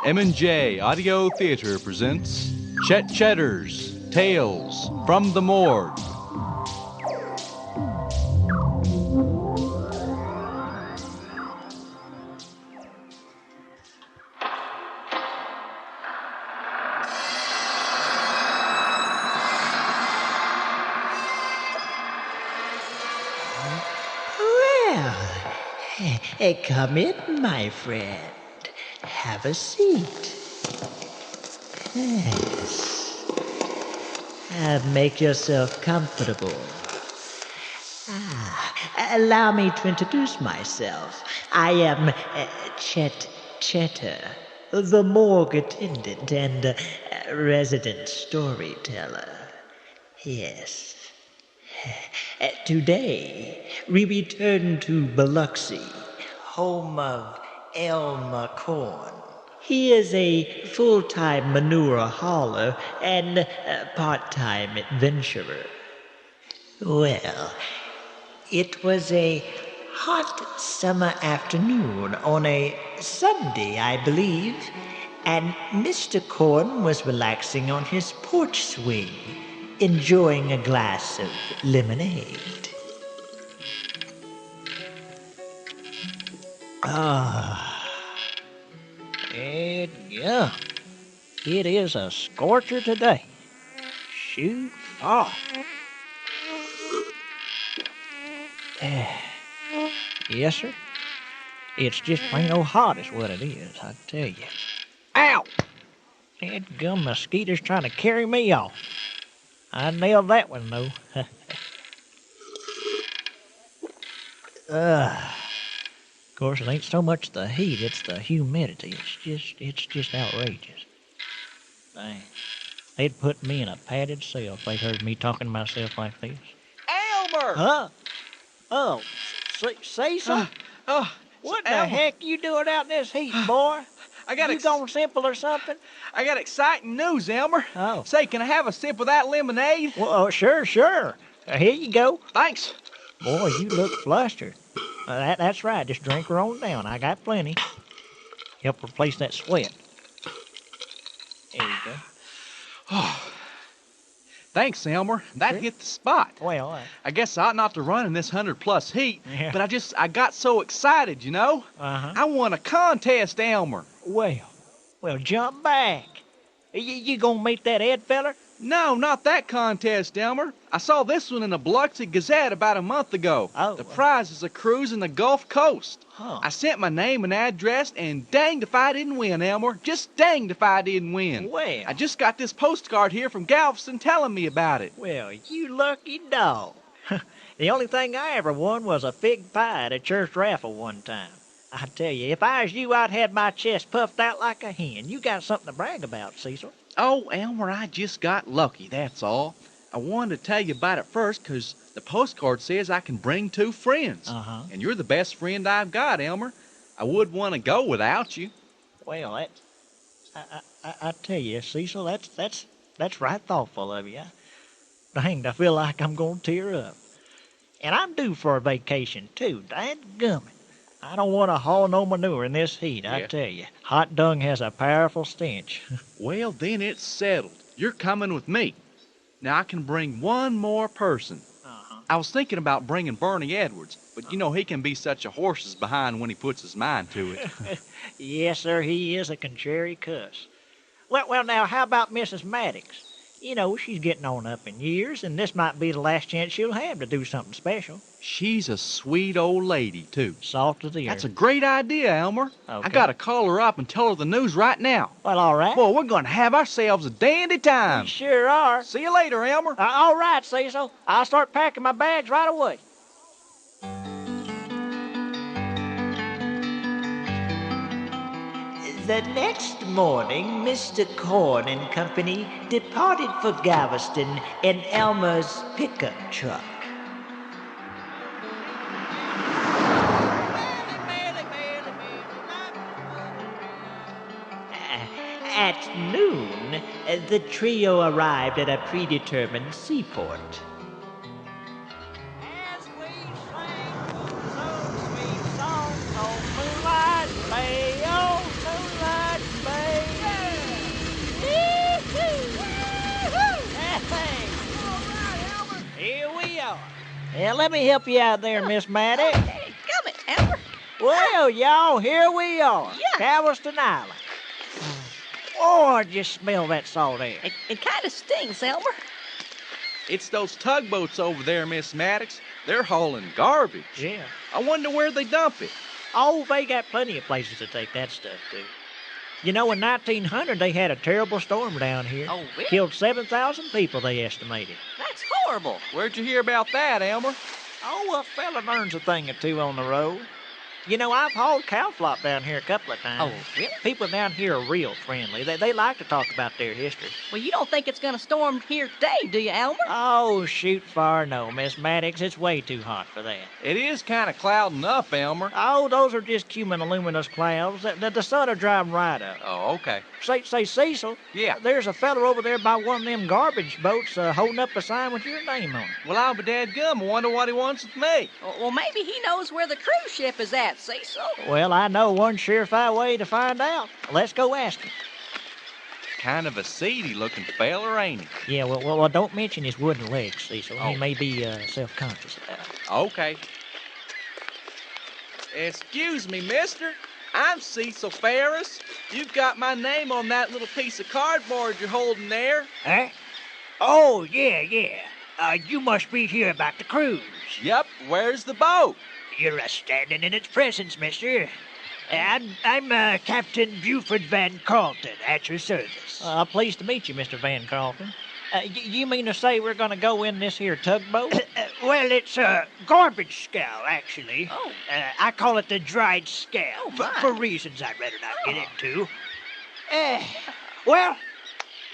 M&J Audio Theater presents Chet Chetter's Tales from the Morgue. Well, come in, my friend. Have a seat. Yes. Make yourself comfortable. Allow me to introduce myself. I am Chet Chetter, the morgue attendant and resident storyteller. Yes. Today, we return to Biloxi, home of Elmer Corn. He is a full-time manure hauler and part-time adventurer. Well, it was a hot summer afternoon on a Sunday, I believe, and Mr. Corn was relaxing on his porch swing, enjoying a glass of lemonade. And yeah, it is a scorcher today. Shoot off. Yes, sir. It's just plain old hot is what it is, I tell you. Ow! That gum mosquito's trying to carry me off. I nailed that one, though. Of course, it ain't so much the heat, it's the humidity. It's just outrageous. Dang. They'd put me in a padded cell if they heard me talking to myself like this. Elmer! Huh? Oh, Cecil? What the heck you doing out in this heat, boy? You gone simple or something? I got exciting news, Elmer. Oh. Say, can I have a sip of that lemonade? Well, sure. Here you go. Thanks. Boy, you look flustered. That's right. Just drink her on down. I got plenty. Help replace that sweat. There you go. Thanks, Elmer. That Sure. hit the spot. Well, I guess I ought not to run in this 100-plus heat, Yeah. but I got so excited, you know? Uh-huh. I won a contest, Elmer. Well, jump back. You gonna meet that Ed feller? No, not that contest, Elmer. I saw this one in the Biloxi Gazette about a month ago. Oh. The prize is a cruise in the Gulf Coast. Huh. I sent my name and address, and danged if I didn't win, Elmer. Just danged if I didn't win. Well. I just got this postcard here from Galveston telling me about it. Well, you lucky dog. The only thing I ever won was a fig pie at a church raffle one time. I tell you, if I was you, I'd have my chest puffed out like a hen. You got something to brag about, Cecil. Oh, Elmer, I just got lucky, that's all. I wanted to tell you about it first because the postcard says I can bring 2 friends. Uh-huh. And you're the best friend I've got, Elmer. I wouldn't want to go without you. Well, I tell you, Cecil, that's right thoughtful of you. Danged, I feel like I'm gonna tear up. And I'm due for a vacation, too. Dadgummit. I don't want to haul no manure in this heat, I Yeah. tell you. Hot dung has a powerful stench. Well, then it's settled. You're coming with me. Now, I can bring one more person. Uh-huh. I was thinking about bringing Bernie Edwards, but you know he can be such a horse's behind when he puts his mind to it. Yes, sir, he is a contrary cuss. Well, now, how about Mrs. Maddox? You know, she's getting on up in years, and this might be the last chance she'll have to do something special. She's a sweet old lady, too. Salt of the earth. That's a great idea, Elmer. Okay. I gotta call her up and tell her the news right now. Well, all right. Boy, we're gonna have ourselves a dandy time. We sure are. See you later, Elmer. All right, Cecil. I'll start packing my bags right away. The next morning, Mr. Corn and Company departed for Galveston in Elmer's pickup truck. At noon, the trio arrived at a predetermined seaport. As we sang some sweet song, oh moonlight bay, Yeah, let me help you out there, Miss Maddie. Hey, come it, Elmer. Well, y'all, here we are. Yeah. Galveston Island. Oh, just smell that salt air. It kind of stings, Elmer. It's those tugboats over there, Miss Maddox. They're hauling garbage. Yeah. I wonder where they dump it. Oh, they got plenty of places to take that stuff to. You know, in 1900, they had a terrible storm down here. Oh, really? Killed 7,000 people, they estimated. That's horrible. Where'd you hear about that, Elmer? Oh, a fella learns a thing or two on the road. You know, I've hauled cow flop down here a couple of times. Oh, really? People down here are real friendly. They like to talk about their history. Well, you don't think it's going to storm here today, do you, Elmer? Oh, shoot far no, Miss Maddox. It's way too hot for that. It is kind of clouding up, Elmer. Oh, those are just cumulonimbus clouds. The sun will dry 'em right up. Oh, okay. Say, Cecil. Yeah. There's a fella over there by one of them garbage boats holding up a sign with your name on it. Well, I'll be dadgum. I wonder what he wants with me. Well, maybe he knows where the cruise ship is at, Cecil. Well, I know one surefire way to find out. Let's go ask him. Kind of a seedy-looking fella, ain't he? Yeah, well, don't mention his wooden legs, Cecil. He Oh. may be self-conscious about it. Okay. Excuse me, mister. I'm Cecil Farris. You've got my name on that little piece of cardboard you're holding there. Huh? Oh, yeah. You must be here about the cruise. Yep, where's the boat? You're standing in its presence, mister. I'm Captain Buford Van Carlton, at your service. Pleased to meet you, Mr. Van Carlton. You mean to say we're going to go in this here tugboat? Well, it's a garbage scow, actually. Oh. I call it the dried scow, Oh, my. for reasons I'd rather not get into. Well,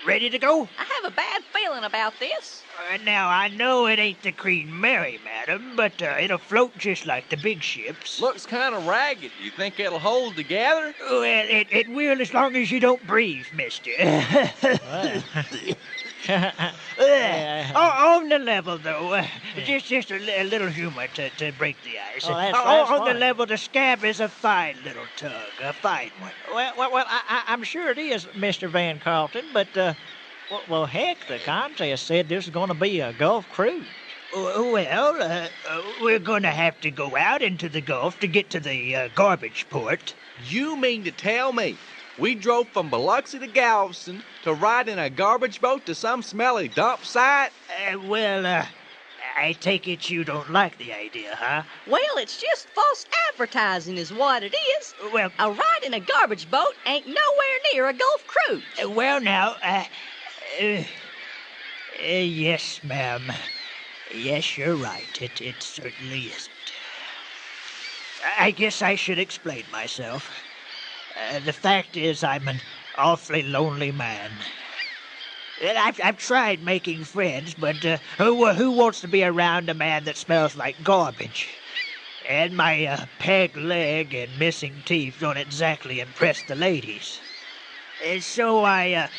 ready to go? I have a bad feeling about this. Now, I know it ain't the Queen Mary, madam, but it'll float just like the big ships. Looks kind of ragged. You think it'll hold together? Well, it will as long as you don't breathe, mister. On the level, though, just a little humor to break the ice. That's On the funny. level, the scab is a fine little tug, a fine one. Well, I'm sure it is, Mr. Van Carlton, but, well, heck, the contest said this is going to be a Gulf cruise. Well, we're going to have to go out into the Gulf to get to the garbage port. You mean to tell me we drove from Biloxi to Galveston to ride in a garbage boat to some smelly dump site? I take it you don't like the idea, huh? Well, it's just false advertising is what it is. Well, A ride in a garbage boat ain't nowhere near a Gulf cruise. Yes, ma'am. Yes, you're right. It certainly isn't. I guess I should explain myself. The fact is, I'm an awfully lonely man. I've tried making friends, but who wants to be around a man that smells like garbage? And my peg leg and missing teeth don't exactly impress the ladies. So I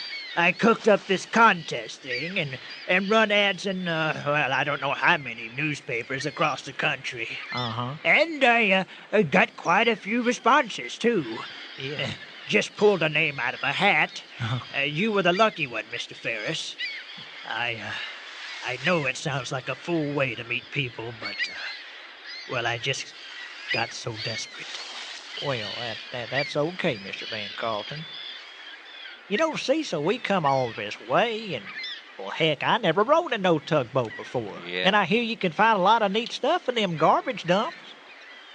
cooked up this contest thing and run ads in, I don't know how many newspapers across the country. Uh-huh. And I got quite a few responses, too. Yeah. Just pulled a name out of a hat. You were the lucky one, Mr. Farris. I know it sounds like a fool way to meet people, but, I just got so desperate. Well, that's okay, Mr. Van Carlton. You know, Cecil, we come all this way, and, well, heck, I never rode in no tugboat before. Yeah. And I hear you can find a lot of neat stuff in them garbage dumps.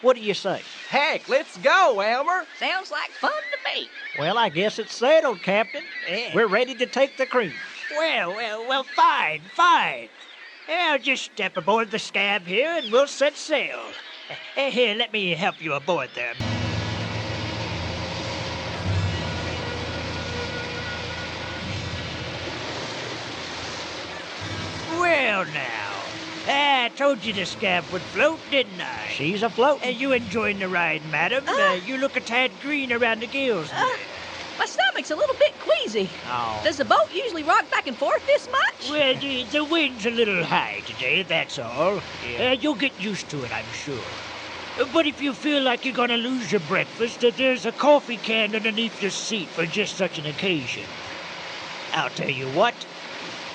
What do you say? Heck, let's go, Elmer. Sounds like fun to me. Well, I guess it's settled, Captain. Yeah. We're ready to take the cruise. Well, fine. I'll just step aboard the scab here and we'll set sail. Here, let me help you aboard there. Well, now, I told you the scab would float, didn't I? She's afloat. You enjoying the ride, madam? You look a tad green around the gills there. My stomach's a little bit queasy. Oh. Does the boat usually rock back and forth this much? Well, the wind's a little high today, that's all. Yeah. You'll get used to it, I'm sure. But if you feel like you're gonna lose your breakfast, there's a coffee can underneath your seat for just such an occasion. I'll tell you what,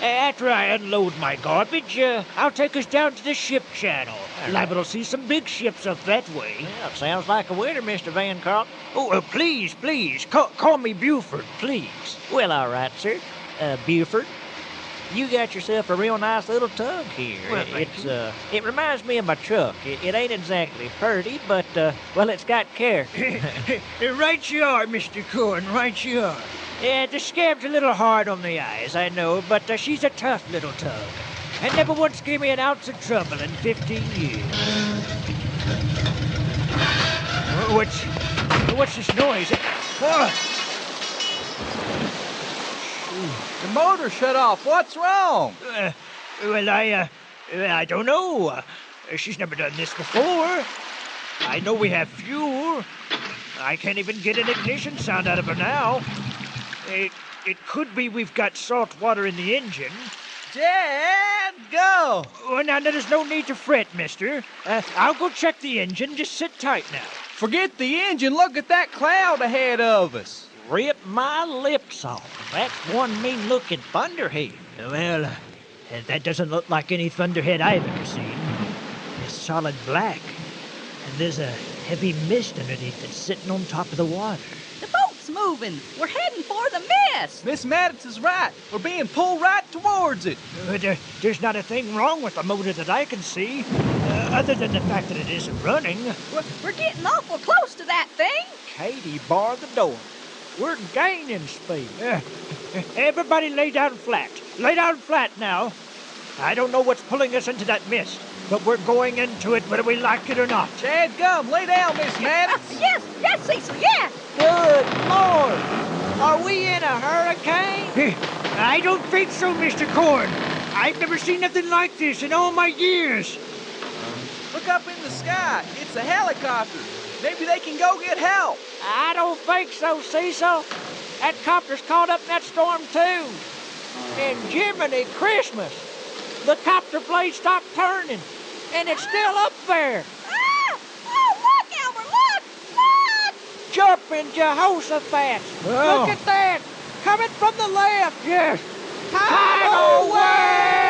After I unload my garbage, I'll take us down to the ship channel. Liable to see some big ships up that way. Well, sounds like a winner, Mr. Van Carlton. Oh, please, call me Buford, please. Well, all right, sir. Buford, you got yourself a real nice little tug here. Well, thank It reminds me of my truck. It ain't exactly purty, but, well, it's got character. Right you are, Mr. Corn, right you are. The scab's a little hard on the eyes, I know, but she's a tough little tug. And never once gave me an ounce of trouble in 15 years. What's this noise? The motor shut off. What's wrong? Well, I don't know. She's never done this before. I know we have fuel. I can't even get an ignition sound out of her now. It could be we've got salt water in the engine. Dad, go! Oh, now, there's no need to fret, mister. I'll go check the engine. Just sit tight now. Forget the engine. Look at that cloud ahead of us. Rip my lips off. That's one mean-looking thunderhead. Well, that doesn't look like any thunderhead I've ever seen. It's solid black. And there's a heavy mist underneath it sitting on top of the water. The boat's moving. We're heading for the mist. Miss Maddox is right. We're being pulled right towards it. There's not a thing wrong with the motor that I can see, other than the fact that it isn't running. We're getting awful close to that thing. Katie, bar the door. We're gaining speed. Everybody lay down flat. Lay down flat now. I don't know what's pulling us into that mist, but we're going into it whether we like it or not. Chad, gum, lay down, Miss Maddox. Yes, Cecil, yes. Good Lord! Are we in a hurricane? I don't think so, Mr. Corn. I've never seen nothing like this in all my years. Look up in the sky. It's a helicopter. Maybe they can go get help. I don't think so, Cecil. That copter's caught up in that storm, too. And Jiminy Christmas, the copter blade stopped turning, and it's still up there. Ah! Oh, look, Elmer, look! Jumping Jehoshaphat. Oh. Look at that. Coming from the left. Yes. Tidal wave!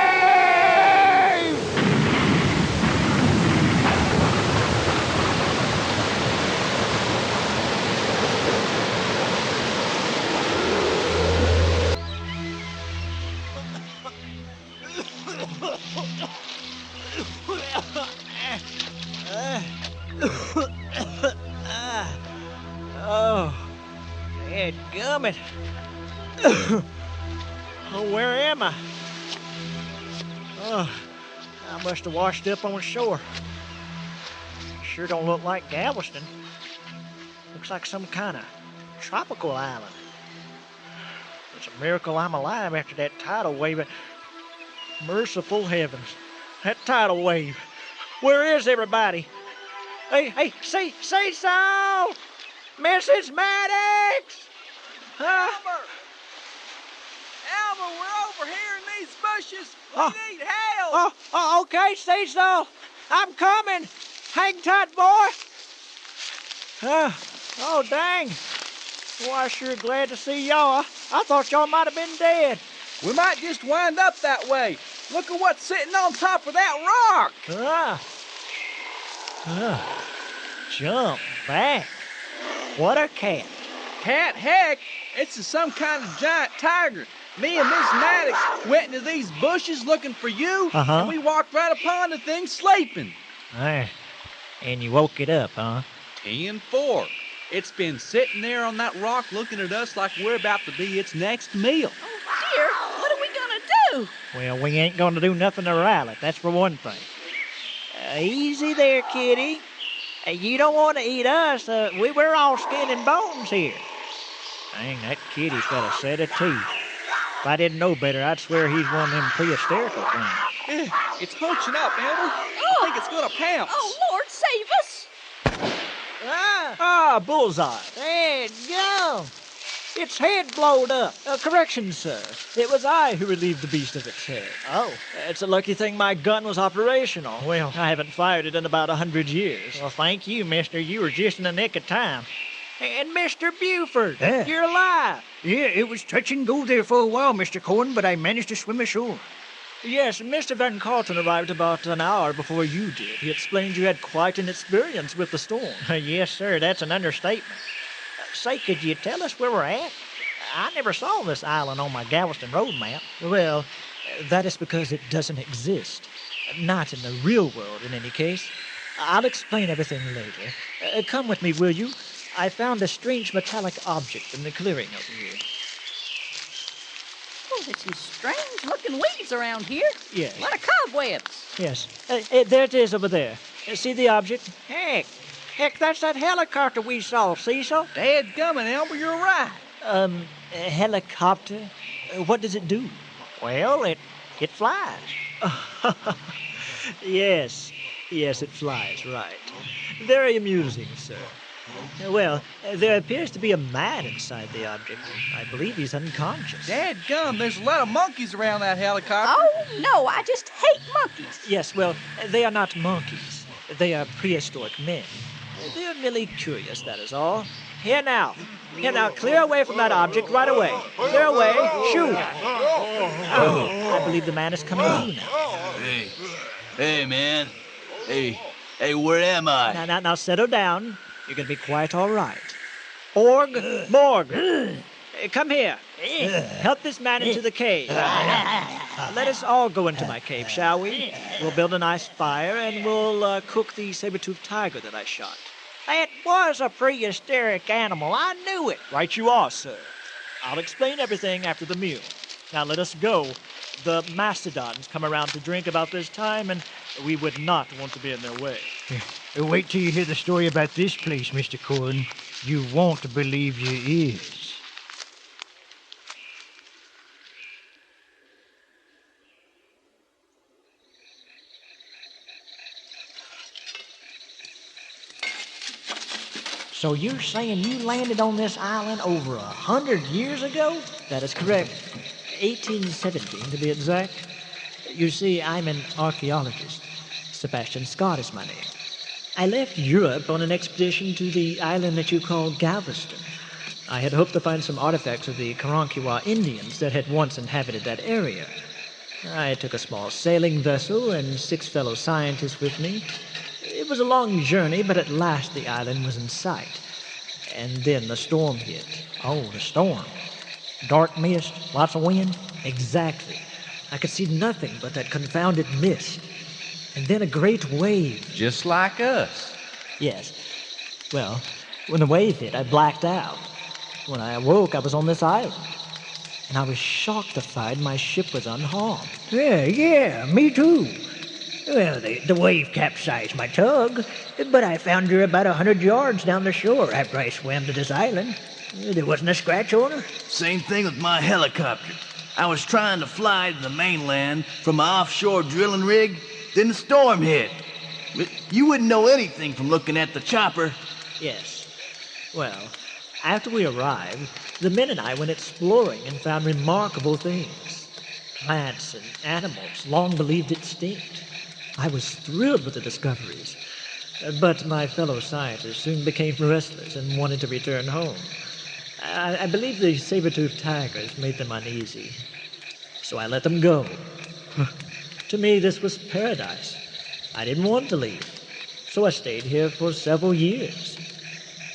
Oh, dadgummit. Oh, where am I? Oh, I must have washed up on shore. Sure don't look like Galveston. Looks like some kind of tropical island. It's a miracle I'm alive after that tidal wave. Merciful heavens. That tidal wave. Where is everybody? Hey, say so! Mrs. Maddox! Elmer, we're over here in these bushes. We need help. Okay, Cecil. I'm coming. Hang tight, boy. Oh, dang. Well, I'm sure glad to see y'all. I thought y'all might have been dead. We might just wind up that way. Look at what's sitting on top of that rock. Jump back. What a cat. Cat, heck, it's some kind of giant tiger. Me and Miss Maddox went into these bushes looking for you, and we walked right upon the thing sleeping. And you woke it up, huh? 10-4. It's been sitting there on that rock looking at us like we're about to be its next meal. Oh, dear, what are we gonna do? Well, we ain't gonna do nothing to rile it, that's for one thing. Easy there, kitty. You don't want to eat us. We're all skin and bones here. Dang, that kitty's got a set of teeth. If I didn't know better, I'd swear he's one of them prehistorical things. It's hunching up, Elmer. I think it's gonna pounce. Oh, Lord, save us! Bullseye. There go. Its head blowed up. Correction, sir. It was I who relieved the beast of its head. Oh, it's a lucky thing my gun was operational. Well, I haven't fired it in about 100 years. Well, thank you, mister. You were just in the nick of time. And Mr. Buford, Yeah. you're alive. Yeah, it was touch and go there for a while, Mr. Corn, but I managed to swim ashore. Yes, Mr. Van Carlton arrived about an hour before you did. He explained you had quite an experience with the storm. Yes, sir, that's an understatement. Say, could you tell us where we're at? I never saw this island on my Galveston road map. Well, that is because it doesn't exist. Not in the real world, in any case. I'll explain everything later. Come with me, will you? I found a strange metallic object in the clearing over here. Oh, there's some strange-looking weeds around here. Yes. A lot of cobwebs. Yes. There it is over there. See the object? Heck, that's that helicopter we saw, Cecil. Dadgummit, Elmer, you're right. A helicopter? What does it do? Well, it flies. Yes, it flies, right. Very amusing, sir. Well, there appears to be a man inside the object. I believe he's unconscious. Dadgum, there's a lot of monkeys around that helicopter. Oh, no, I just hate monkeys. Yes, well, they are not monkeys. They are prehistoric men. They are merely curious, that is all. Here now, clear away from that object right away. Clear away, shoot. I believe the man is coming to now. Hey, man. Hey, where am I? Now, settle down. You're going to be quite all right. Morgue, come here. Help this man into the cave. Let us all go into my cave, shall we? We'll build a nice fire, and we'll cook the saber-toothed tiger that I shot. That was a prehistoric animal. I knew it. Right you are, sir. I'll explain everything after the meal. Now let us go. The mastodons come around to drink about this time, and we would not want to be in their way. Wait till you hear the story about this place, Mr. Corn. You won't believe your ears. So you're saying you landed on this island over 100 years ago? That is correct. 1817, to be exact. You see, I'm an archaeologist. Sebastian Scott is my name. I left Europe on an expedition to the island that you call Galveston. I had hoped to find some artifacts of the Karankawa Indians that had once inhabited that area. I took a small sailing vessel and 6 fellow scientists with me. It was a long journey, but at last the island was in sight. And then the storm hit. Oh, the storm. Dark mist, lots of wind. Exactly. I could see nothing but that confounded mist. And then a great wave. Just like us. Yes. Well, when the wave hit, I blacked out. When I awoke, I was on this island. And I was shocked to find my ship was unharmed. Yeah, me too. Well, the wave capsized my tug, but I found her about 100 yards down the shore after I swam to this island. There wasn't a scratch on her. Same thing with my helicopter. I was trying to fly to the mainland from my offshore drilling rig, then the storm hit. But you wouldn't know anything from looking at the chopper. Yes. Well, after we arrived, the men and I went exploring and found remarkable things. Plants and animals long believed extinct. I was thrilled with the discoveries. But my fellow scientists soon became restless and wanted to return home. I believe the saber-toothed tigers made them uneasy. So I let them go. To me, this was paradise. I didn't want to leave. So I stayed here for several years.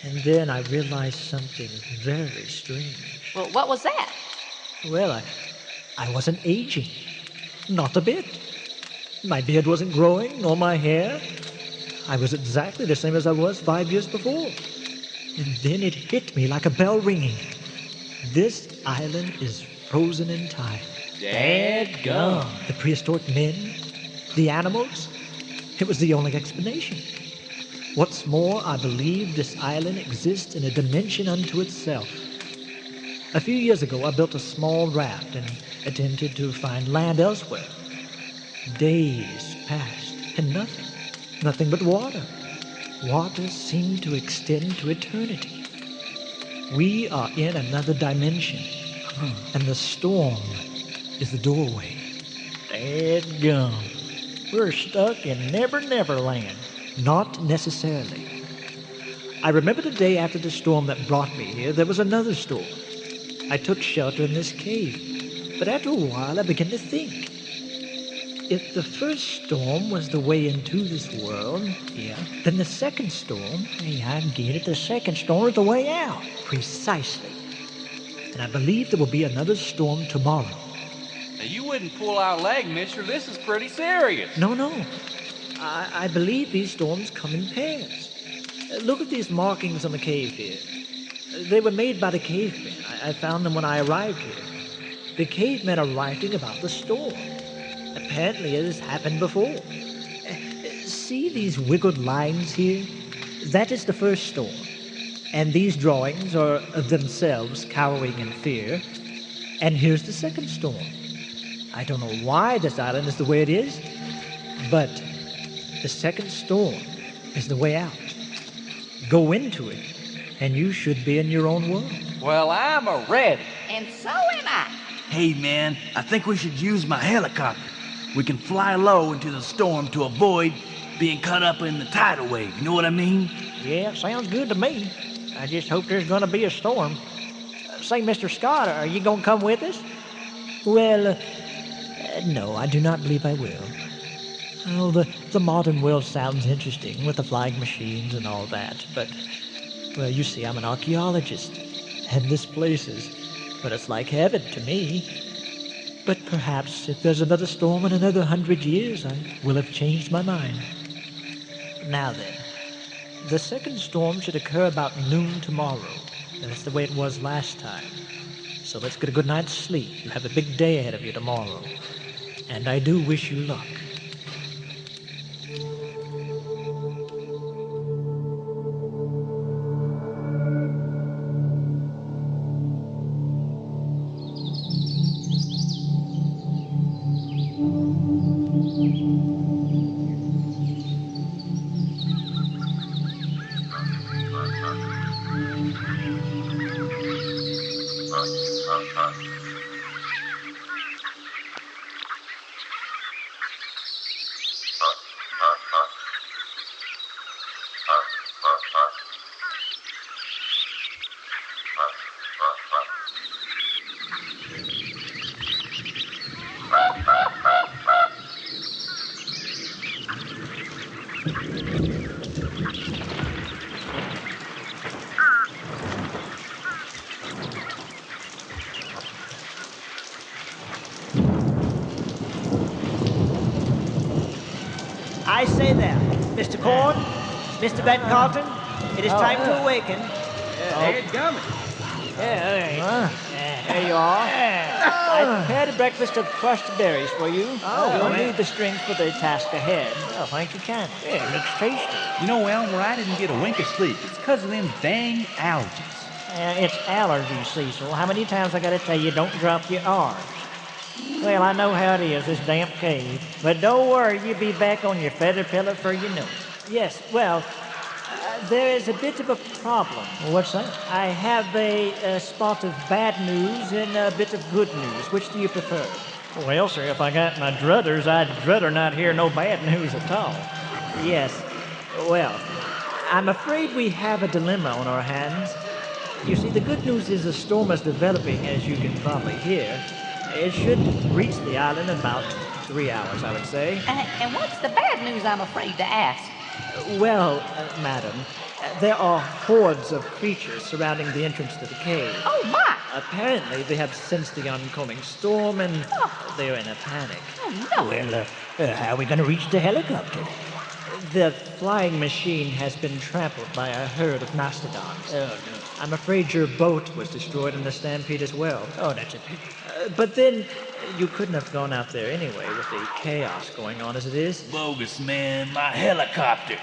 And then I realized something very strange. Well, what was that? Well, I wasn't aging. Not a bit. My beard wasn't growing, nor my hair. I was exactly the same as I was 5 years before. And then it hit me like a bell ringing. This island is frozen in time. Dadgum. The prehistoric men, the animals, it was the only explanation. What's more, I believe this island exists in a dimension unto itself. A few years ago, I built a small raft and attempted to find land elsewhere. Days passed, and nothing but water. Water seemed to extend to eternity. We are in another dimension, and the storm is the doorway. Dadgum. We're stuck in Never Never Land. Not necessarily. I remember the day after the storm that brought me here, there was another storm. I took shelter in this cave, but after a while I began to think. If the first storm was the way into this world, then the second storm, I get it. The second storm is the way out. precisely. And I believe there will be another storm tomorrow. Now, you wouldn't pull our leg, mister. This is pretty serious. No. I believe these storms come in pairs. Look at these markings on the cave here. They were made by the cavemen. I found them when I arrived here. The cavemen are writing about the storm. Apparently it has happened before. See these wiggled lines here? That is the first storm. And these drawings are of themselves cowering in fear. And here's the second storm. I don't know why this island is the way it is, but the second storm is the way out. Go into it, and you should be in your own world. Well, I'm ready. And so am I. Hey, man, I think we should use my helicopter. We can fly low into the storm to avoid being caught up in the tidal wave. You know what I mean? Yeah, sounds good to me. I just hope there's going to be a storm. Say, Mr. Scott, are you going to come with us? Well, no, I do not believe I will. Oh, the modern world sounds interesting with the flying machines and all that, but, well, you see, I'm an archaeologist, and this place is, well, it's like heaven to me. But perhaps if there's another storm in another 100 years, I will have changed my mind. Now then, the second storm should occur about noon tomorrow. That's the way it was last time. So let's get a good night's sleep. You have a big day ahead of you tomorrow. And I do wish you luck. I say there, Mr. Corn, Mr. Van Carlton, it is time to awaken. There it coming. There you are. I prepared a breakfast of crushed berries for you. You'll need the strength for the task ahead. Oh, thank you kindly. Yeah, it looks tasty. You know, Elmer, I didn't get a wink of sleep. It's because of them dang allergies. It's allergies, Cecil. How many times I got to tell you, don't drop your R's? Well, I know how it is, this damp cave. But don't worry, you'll be back on your feather pillow for you know it. Yes, well, there is a bit of a problem. What's that? I have a spot of bad news and a bit of good news. Which do you prefer? Well, sir, if I got my druthers, I'd druther not hear no bad news at all. Yes. Well, I'm afraid we have a dilemma on our hands. You see, the good news is a storm is developing, as you can probably hear. It should reach the island in about 3 hours, I would say. And what's the bad news, I'm afraid to ask? Well, madam, there are hordes of creatures surrounding the entrance to the cave. Oh, my! Apparently, they have sensed the oncoming storm and they're in a panic. Oh, no. Well, how are we going to reach the helicopter? The flying machine has been trampled by a herd of mastodons. Oh, no. I'm afraid your boat was destroyed in the stampede as well. Oh, that's a pity. But then, you couldn't have gone out there anyway with the chaos going on as it is. Bogus, man. My helicopter.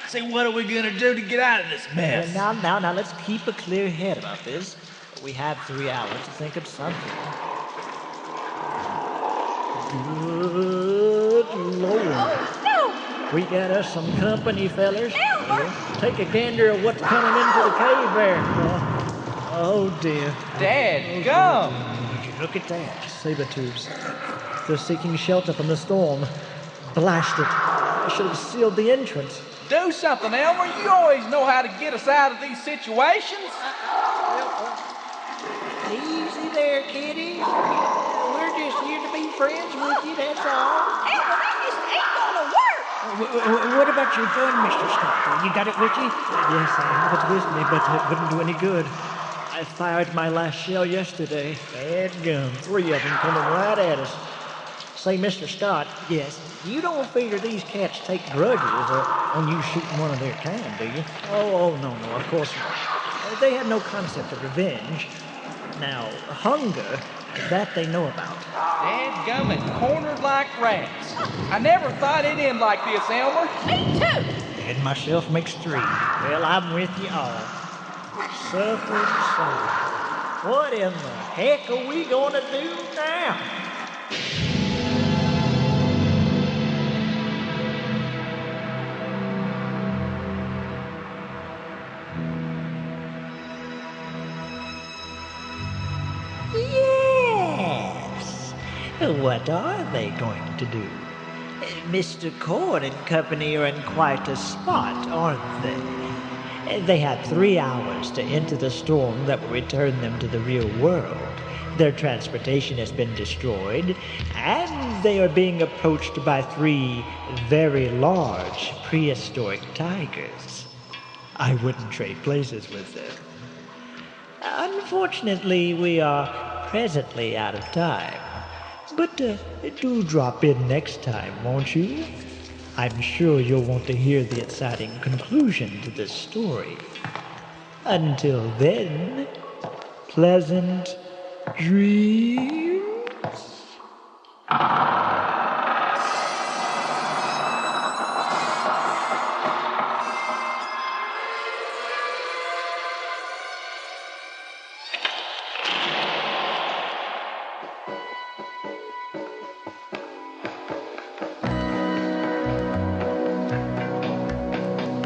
Say, what are we gonna do to get out of this mess? Now, let's keep a clear head about this. We have 3 hours to think of something. Good Lord. Oh, no! We got us some company, fellers. Elmer! Take a gander at what's coming into the cave there. Oh, dear. Dad, go! Look at that. Saber-tooths. They're seeking shelter from the storm. Blast it. I should have sealed the entrance. do something, Elmer. You always know how to get us out of these situations. Easy there, kitty. We're just here to be friends with you, that's all. Elmer, that just ain't gonna work. What about your gun, Mr. Scott? You got it with you? Yes, I have it with me, but it wouldn't do any good. I fired my last shell yesterday. Bad gun. 3 of them coming right at us. Say, Mr. Scott. Yes. You don't figure these cats take grudges on you shooting one of their kind, do you? Oh, no, of course not. They have no concept of revenge. Now, hunger, that they know about. Dadgummit, cornered like rats. I never thought it'd end like this, Elmer. Me too. And myself makes 3. Well, I'm with you all. Suffering soul. What in the heck are we gonna do now? Yes. What are they going to do? Mr. Corn and company are in quite a spot, aren't they? They have 3 hours to enter the storm that will return them to the real world. Their transportation has been destroyed, and they are being approached by 3 very large prehistoric tigers. I wouldn't trade places with them. Unfortunately, we are presently out of time. But do drop in next time, won't you? I'm sure you'll want to hear the exciting conclusion to this story. Until then, pleasant dreams.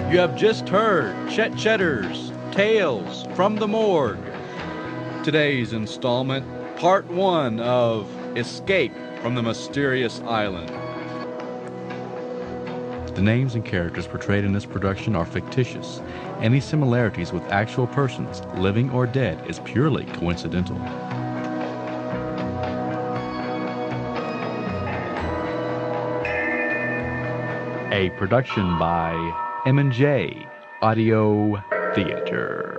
You have just heard Chet Chetter's Tales from the Morgue. Today's installment, Part 1 of Escape from the Mysterious Island. The names and characters portrayed in this production are fictitious. Any similarities with actual persons, living or dead, is purely coincidental. A production by M&J Audio Theater.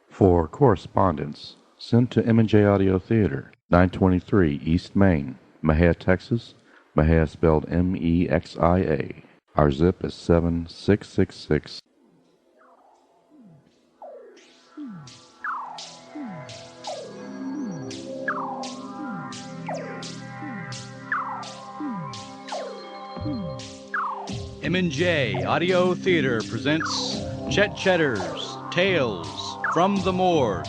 For correspondence, send to M&J Audio Theater, 923 East Main, Mexia, Texas. Mexia spelled M-E-X-I-A. Our zip is 7666. M&J Audio Theater presents Chet Chetter's Tales from the Morgue.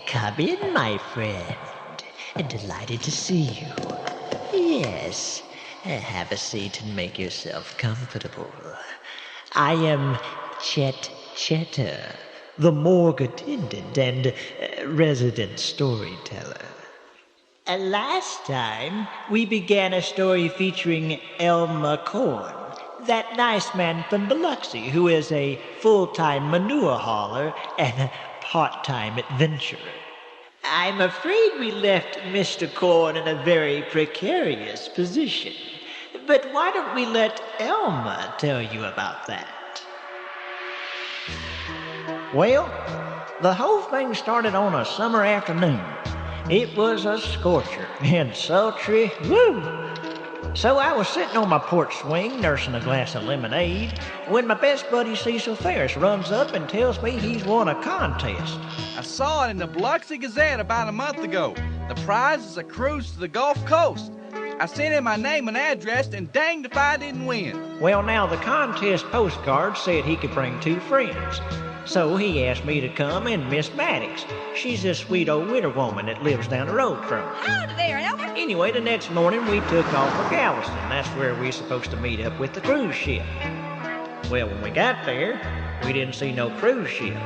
Come in, my friend. Delighted to see you. Yes, have a seat and make yourself comfortable. I am Chet Chetter, the morgue attendant and resident storyteller. Last time, we began a story featuring Elmer Corn, that nice man from Biloxi who is a full-time manure hauler and a part-time adventurer. I'm afraid we left Mr. Corn in a very precarious position. But why don't we let Elmer tell you about that? Well, the whole thing started on a summer afternoon. It was a scorcher and sultry, woo! So I was sitting on my porch swing nursing a glass of lemonade when my best buddy Cecil Farris runs up and tells me he's won a contest. I saw it in the Biloxi Gazette about a month ago. The prize is a cruise to the Gulf Coast. I sent him my name and address, and danged if I didn't win. Well, now, the contest postcard said he could bring 2 friends. So he asked me to come and Miss Maddox. She's this sweet old widow woman that lives down the road from her. Howdy there, Elmer. Anyway, the next morning we took off for Galveston. That's where we're supposed to meet up with the cruise ship. Well, when we got there, we didn't see no cruise ship.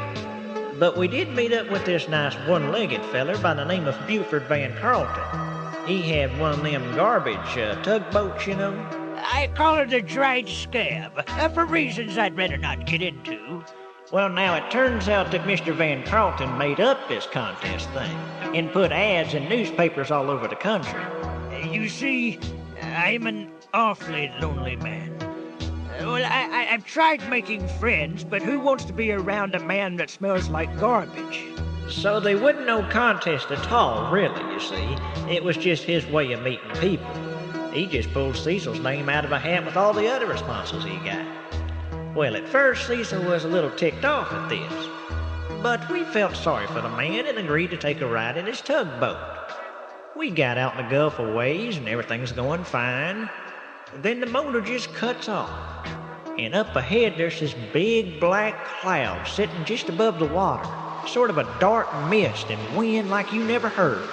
But we did meet up with this nice one-legged feller by the name of Buford Van Carlton. He had one of them garbage tugboats, you know. I call her the dried scab, for reasons I'd rather not get into. Well, now, it turns out that Mr. Van Carlton made up this contest thing and put ads in newspapers all over the country. You see, I'm an awfully lonely man. Well, I've tried making friends, but who wants to be around a man that smells like garbage? So they wasn't no contest at all, really, you see. It was just his way of meeting people. He just pulled Cecil's name out of a hat with all the other responses he got. Well, at first, Cecil was a little ticked off at this. But we felt sorry for the man and agreed to take a ride in his tugboat. We got out in the Gulf a ways and everything's going fine. Then the motor just cuts off. And up ahead, there's this big black cloud sitting just above the water. Sort of a dark mist and wind like you never heard.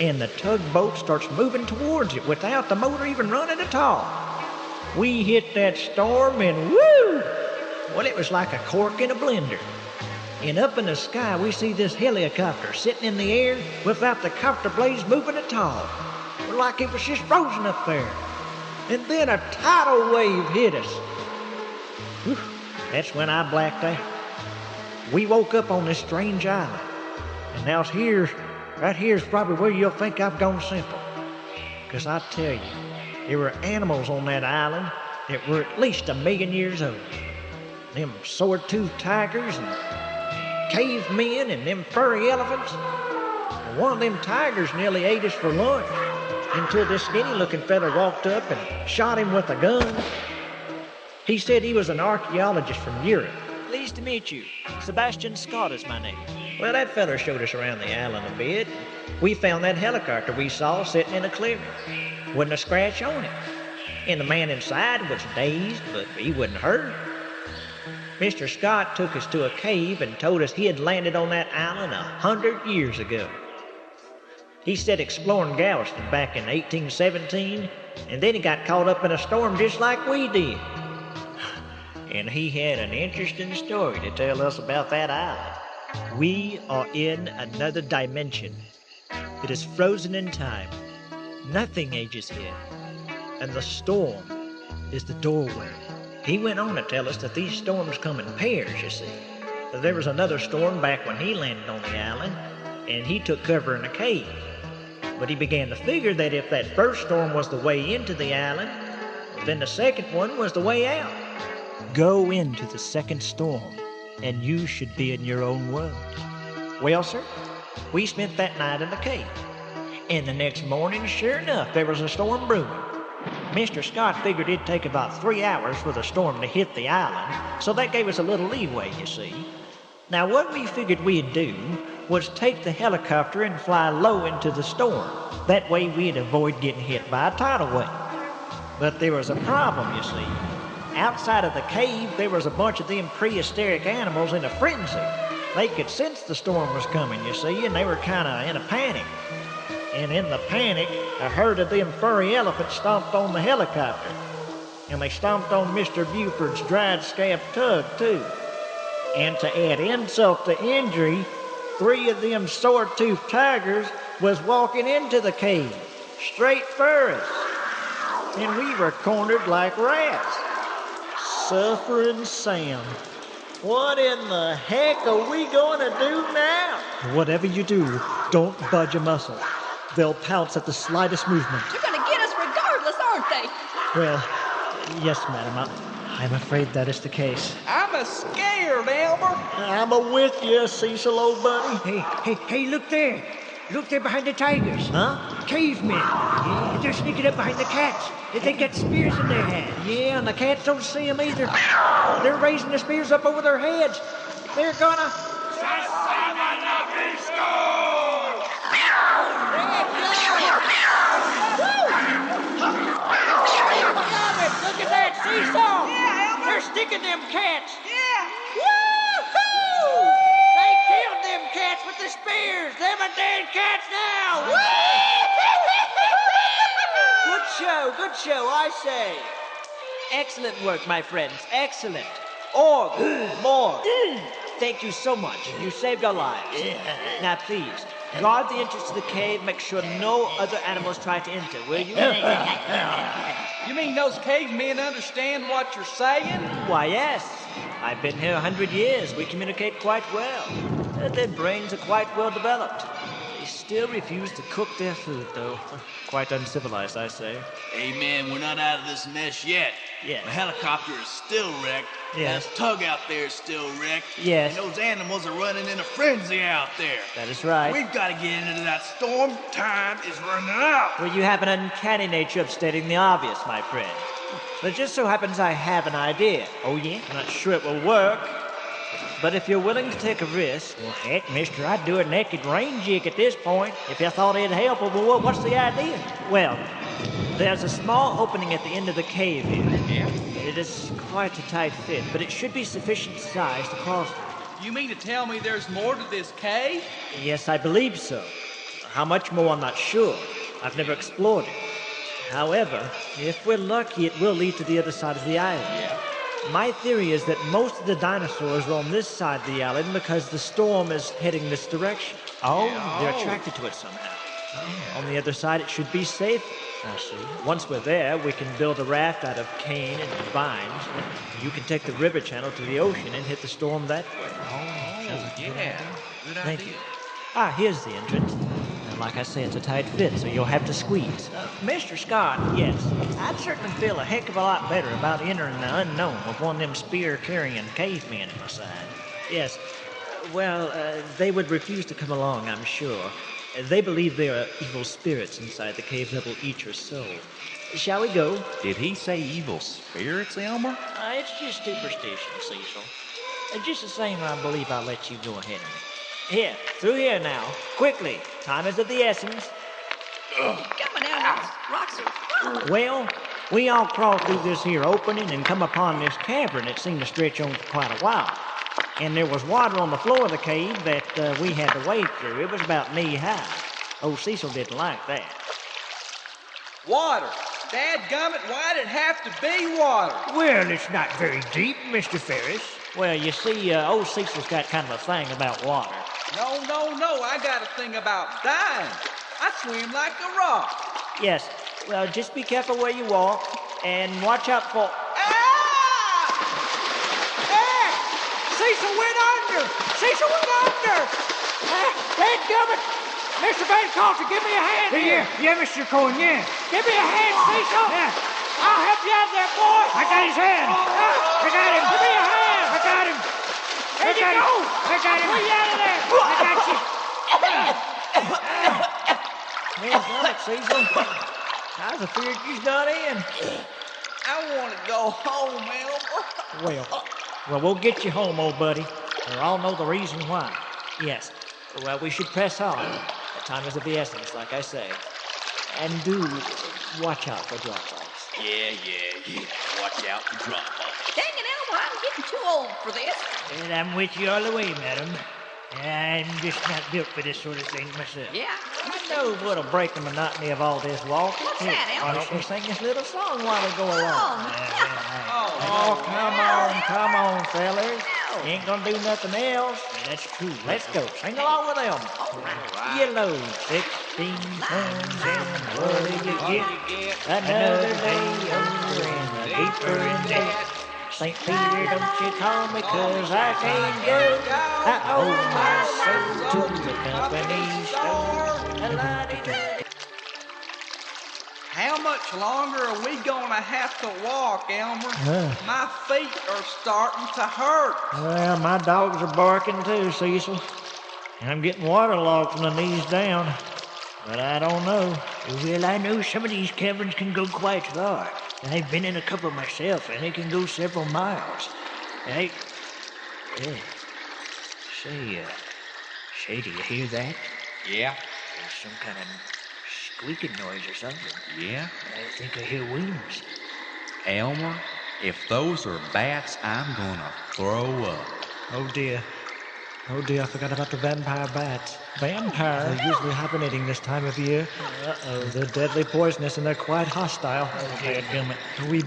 And the tugboat starts moving towards it without the motor even running at all. We hit that storm and woo! Well, it was like a cork in a blender. And up in the sky, we see this helicopter sitting in the air without the copter blades moving at all. Like it was just frozen up there. And then a tidal wave hit us. Whew, that's when I blacked out. We woke up on this strange island. And now right here is probably where you'll think I've gone simple. 'Cause I tell you, there were animals on that island that were at least 1,000,000 years old. Them sword-toothed tigers and cavemen and them furry elephants. One of them tigers nearly ate us for lunch until this skinny-looking fella walked up and shot him with a gun. He said he was an archaeologist from Europe. Pleased to meet you. Sebastian Scott is my name. Well, that fella showed us around the island a bit. We found that helicopter we saw sitting in a clearing. Wasn't a scratch on it. And the man inside was dazed, but he wasn't hurt. Mr. Scott took us to a cave and told us he had landed on that island 100 years ago. He said exploring Galveston back in 1817, and then he got caught up in a storm just like we did. And he had an interesting story to tell us about that island. We are in another dimension. It is frozen in time. Nothing ages here. And the storm is the doorway. He went on to tell us that these storms come in pairs, you see. There was another storm back when he landed on the island, and he took cover in a cave. But he began to figure that if that first storm was the way into the island, then the second one was the way out. Go into the second storm, and you should be in your own world. Well, sir, we spent that night in the cave. And the next morning, sure enough, there was a storm brewing. Mr. Scott figured it'd take about 3 hours for the storm to hit the island, so that gave us a little leeway, you see. Now, what we figured we'd do was take the helicopter and fly low into the storm. That way we'd avoid getting hit by a tidal wave. But there was a problem, you see. Outside of the cave, there was a bunch of them prehistoric animals in a frenzy. They could sense the storm was coming, you see, and they were kind of in a panic. And in the panic, a herd of them furry elephants stomped on the helicopter. And they stomped on Mr. Buford's dried scab tug, too. And to add insult to injury, 3 of them sword-toothed tigers was walking into the cave, straight for us. And we were cornered like rats. Suffering Sam. What in the heck are we going to do now? Whatever you do, don't budge a muscle. They'll pounce at the slightest movement. They're going to get us regardless, aren't they? Well, yes, madam. I'm afraid that is the case. I'm scared, Elmer. I'm with you, Cecil, old buddy. Hey, look there. Look there behind the tigers. Huh? Cavemen. Yeah, they're sneaking up behind the cats. They got spears in their hands. Yeah, and the cats don't see them either. They're raising the spears up over their heads. They're gonna... look at that, Cecil! Yeah, Elmer! They're sticking them cats! Yeah! Woo-hoo! They killed them cats with the spears! Them are dead cats now! Good show, I say. Excellent work, my friends, excellent. Morgue. Thank you so much. You saved our lives. Now, please, guard the entrance to the cave. Make sure no other animals try to enter, will you? You mean those cavemen understand what you're saying? Why, yes. I've been here 100 years. We communicate quite well. Their brains are quite well developed. They still refuse to cook their food, though. Quite uncivilized, I say. Hey, man, we're not out of this mess yet. Yes. The helicopter is still wrecked. Yes. That tug out there is still wrecked. Yes. And those animals are running in a frenzy out there. That is right. We've got to get into that storm. Time is running out. Well, you have an uncanny nature of stating the obvious, my friend. But it just so happens I have an idea. Oh, yeah? I'm not sure it will work, but if you're willing to take a risk... Well, heck, mister, I'd do a naked rain jig at this point if you thought it'd help. Well, what's the idea? Well, there's a small opening at the end of the cave here. Yeah. It is quite a tight fit, but it should be sufficient size to cross it. You mean to tell me there's more to this cave? Yes, I believe so. How much more, I'm not sure. I've never explored it. However, if we're lucky, it will lead to the other side of the island. Yeah. My theory is that most of the dinosaurs are on this side of the island because the storm is heading this direction. Oh, They're attracted to it somehow. On the other side, it should be safe. I see. Once we're there, we can build a raft out of cane and vines. You can take the river channel to the ocean and hit the storm that way. Yeah. Good Thank idea. you. Here's the entrance. And like I say, it's a tight fit, so you'll have to squeeze. Mr. Scott, Yes. I'd certainly feel a heck of a lot better about entering the unknown with one of them spear-carrying cavemen at my side. Yes. Well, they would refuse to come along, I'm sure. They believe there are evil spirits inside the cave that will eat your soul. Shall we go? Did he say evil spirits, Elmer? It's just superstition, Cecil. Just the same, I believe I'll let you go ahead of me. Here, through here now. Quickly. Time is of the essence. Coming down these rocks are rough. Well, we all crawled through this here opening and come upon this cavern that seemed to stretch on for quite a while. And there was water on the floor of the cave that we had to wade through. It was about knee-high. Old Cecil didn't like that. Water. Dadgummit, why'd it have to be water? Well, it's not very deep, Mr. Farris. Well, you see, old Cecil's got kind of a thing about water. No, I got a thing about dying. I swim like a rock. Yes. Well, just be careful where you walk and watch out for... Cecil went under! Cecil went under! Dadgummit! Mr. Van Coulter, give me a hand here! Yeah, Mr. Corn, yeah. Give me a hand, Cecil! Yeah. I'll help you out there, boy! I got his hand. I got him. Give me a hand! I got him. There you go! I got him. Pull you out of there! I got you. Well done it, Cecil. I was afraid you'd got in. I want to go home, Elmer. Well, we'll get you home, old buddy. Or I'll know the reason why. Yes. Well, we should press on. The time is of the essence, like I say. And do watch out for drop-offs. Yeah. Watch out for drop-offs. Dang it, Elmer, I'm getting too old for this. And I'm with you all the way, madam. I'm just not built for this sort of thing myself. Yeah. I know what'll break the monotony of all this walk. What's that, Why Elmer? don't we sing this little song while we go along? Oh, Come on, fellas. You ain't gonna do nothing else. That's true. Let's go. Sing along with them. all right. Yellow. 16 tons and what do you get? Another day over and deeper in debt. St. Peter, don't you call me, 'cause I can't go. I owe my soul to the company store. How much longer are we gonna have to walk, Elmer? My feet are starting to hurt. Well, my dogs are barking too, Cecil. And I'm getting waterlogged from the knees down. But I don't know. Well, I know some of these caverns can go quite far. I've been in a couple myself, and they can go several miles. Hey, say, do you hear that? Yeah. There's some kind of squeaking noise or something. Yeah? I think I hear wings. Elmer, if those are bats, I'm gonna throw up. Oh dear, I forgot about the vampire bats. Vampires are usually hibernating this time of year. Uh-oh. They're deadly poisonous and they're quite hostile. Oh, dadgummit. We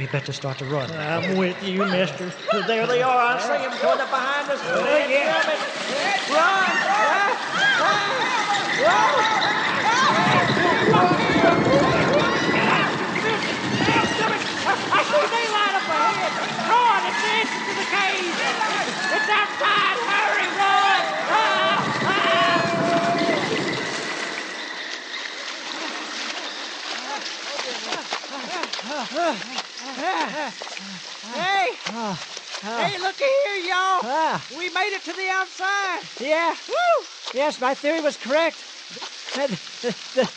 better start to run. I'm with you, mister. There they are. I see them coming up behind us. Run! I see daylight up ahead. Run, it's the entrance to the cave. It's outside. Hurry, run. Hey, looky here, y'all. We made it to the outside. Yeah. Woo! Yes, my theory was correct.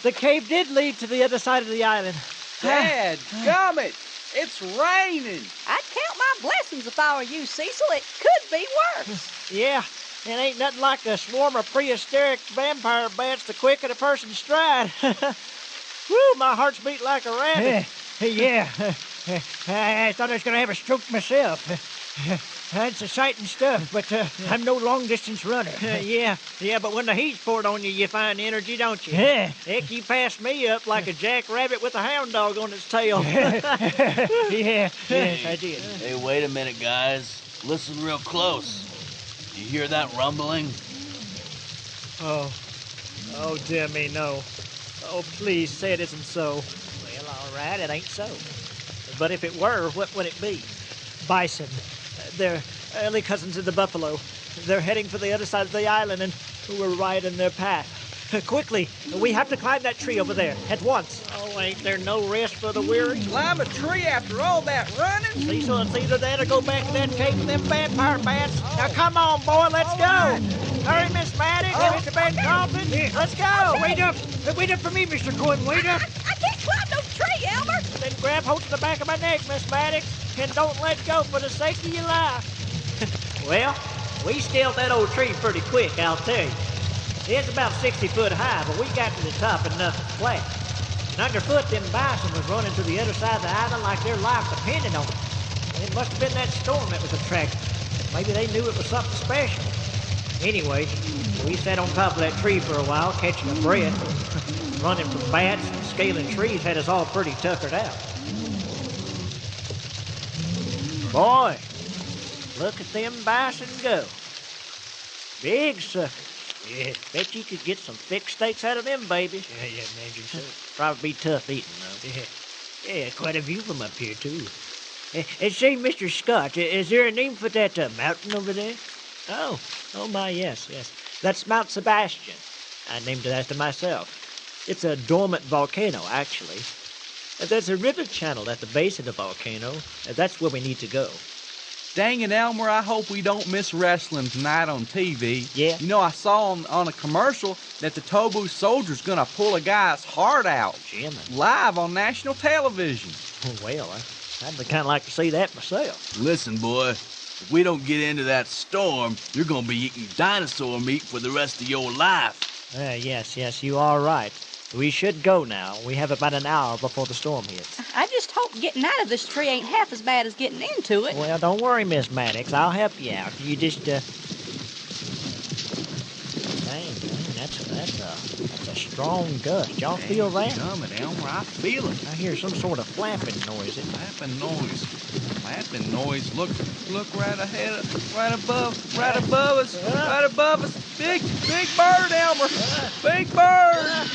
The cave did lead to the other side of the island. Dadgummit! It's raining! I'd count my blessings if I were you, Cecil. It could be worse. Yeah, it ain't nothing like a swarm of prehistoric vampire bats to quicken a person's stride. Woo, my heart's beat like a rabbit. Yeah. I thought I was going to have a stroke myself. That's exciting stuff, but I'm no long-distance runner. Yeah, but when the heat's poured on you, you find energy, don't you? Heck, you passed me up like a jackrabbit with a hound dog on its tail. Yes, I did. Hey, wait a minute, guys. Listen real close. You hear that rumbling? Oh, dear me, no. Oh, please say it isn't so. Well, all right, it ain't so. But if it were, what would it be? Bison. They're early cousins of the buffalo. They're heading for the other side of the island, and we're right in their path. Quickly, we have to climb that tree over there, at once. Oh, ain't there no rest for the weary? Climb a tree after all that running? Cecil, it's either that or go back to that cave with them vampire bats. Now, come on, boy, let's go. Hurry, Miss Maddox, Mr. Van Carlton, let's go. Wait up for me, Mr. Corn, wait up. I can't climb no tree, Elmer. Then grab hold to the back of my neck, Miss Maddox, and don't let go for the sake of your life. Well, we scaled that old tree pretty quick, I'll tell you. It's about 60 foot high, but we got to the top and nothing flat. And underfoot, them bison was running to the other side of the island like their life depended on it. It must have been that storm that was attracting. Maybe they knew it was something special. Anyway, we sat on top of that tree for a while, catching a breath. Running from bats and scaling trees had us all pretty tuckered out. Boy, look at them bison go. Big suckers. Yeah, bet you could get some thick steaks out of them, baby. Yeah, imagine so. Probably be tough eating, though. Yeah, quite a view from up here, too. Say, Mr. Scott, is there a name for that mountain over there? Oh, my, yes. That's Mount Sebastian. I named it after myself. It's a dormant volcano, actually. There's a river channel at the base of the volcano. That's where we need to go. Dang it, Elmer, I hope we don't miss wrestling tonight on TV. Yeah? You know, I saw on a commercial that the Tobu soldier's gonna pull a guy's heart out. Jim. Live on national television. Well, I'd kind of like to see that myself. Listen, boy, if we don't get into that storm, you're gonna be eating dinosaur meat for the rest of your life. Yes, you are right. We should go now. We have about an hour before the storm hits. I just hope getting out of this tree ain't half as bad as getting into it. Well, don't worry, Miss Maddox. I'll help you out. You just, Dang, that's a strong gust. Y'all feel that? Coming, Elmer, I feel it. I hear some sort of flapping noise. Flapping noise. Look right ahead, right above us. Big bird, Elmer. Big bird.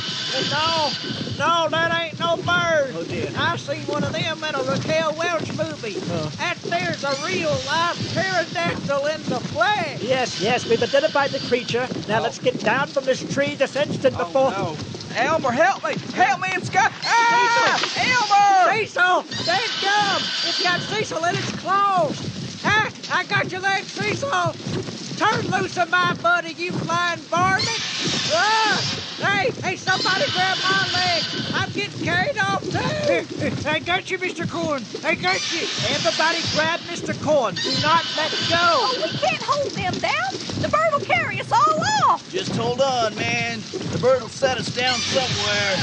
No, that ain't no bird. Oh, dear. I seen one of them in a Raquel Welch movie. That there's a real live pterodactyl in the flesh. Yes, we've identified the creature. Now let's get down from this tree this instant before... No. Elmer, help me and Scott. Elmer! Cecil, dadgum! It's got Cecil in its claws. I got your leg, Cecil. Turn loose of my buddy, you flying varmint. Hey, somebody grab my leg. I'm getting carried off, too. I got you, Mr. Corn. I got you. Everybody grab Mr. Corn. Do not let go. Oh, we can't hold them down. The bird will carry us all off. Just hold on, man. The bird will set us down somewhere.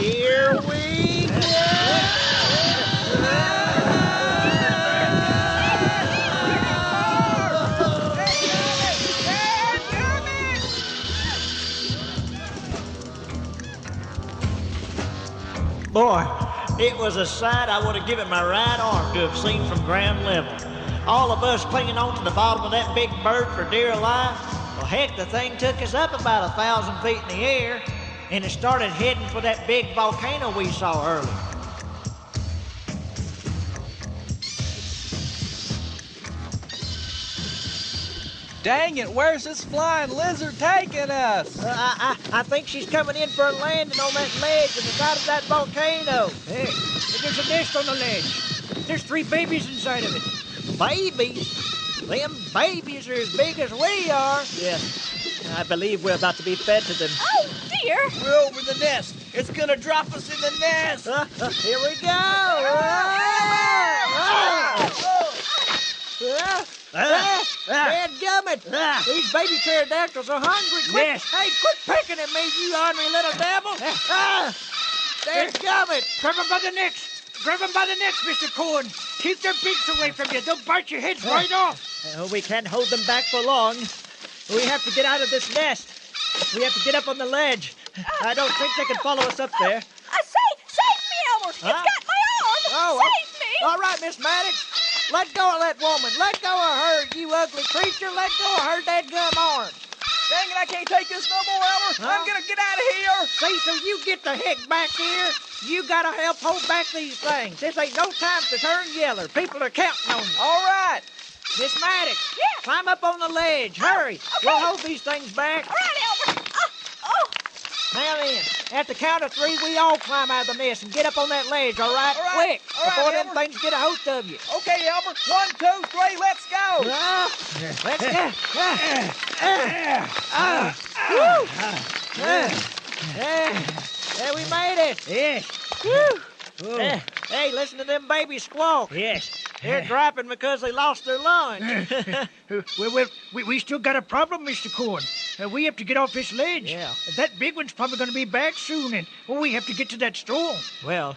Here we go. Boy, it was a sight I would have given my right arm to have seen from ground level. All of us clinging on to the bottom of that big bird for dear life. Well, heck, the thing took us up about 1,000 feet in the air, and it started heading for that big volcano we saw earlier. Dang it, where's this flying lizard taking us? I think she's coming in for a landing on that ledge at the side of that volcano. Hey, there's a nest on the ledge. There's 3 babies inside of it. Babies? Them babies are as big as we are. Yes, I believe we're about to be fed to them. Oh, dear. We're over the nest. It's gonna drop us in the nest. Here we go. Dadgummit! These baby pterodactyls are hungry. Quit, Yes. Hey, quit picking at me, you ornery little devil. Dadgummit! Grab them by the necks. Grab them by the necks, Mr. Corn. Keep their beaks away from you. They'll bite your heads right off. We can't hold them back for long. We have to get out of this nest. We have to get up on the ledge. I don't think they can follow us up there. Save me, Elmer. You've got my arm. Save me. All right, Miss Maddox. Let go of that woman. Let go of her, you ugly creature. Let go of her dadgum arms. Dang it, I can't take this no more, Elmer. I'm gonna get out of here. Cecil, you get the heck back here. You gotta help hold back these things. This ain't no time to turn yeller. People are counting on you. All right. Miss Maddox, Yeah. climb up on the ledge. Hurry. okay. We'll hold these things back. All right, Elmer. Now then, at the count of 3, we all climb out of the nest and get up on that ledge, all right? All right. Quick, All right, before them Elmer. things get a hold of you. Okay, Elmer. 1, 2, 3, let's go. Let's go. We made it. Yes. Hey, listen to them babies squawk. Yes. They're dropping because they lost their lunch. We still got a problem, Mr. Corn. We have to get off this ledge. Yeah. That big one's probably going to be back soon, and we have to get to that storm. Well,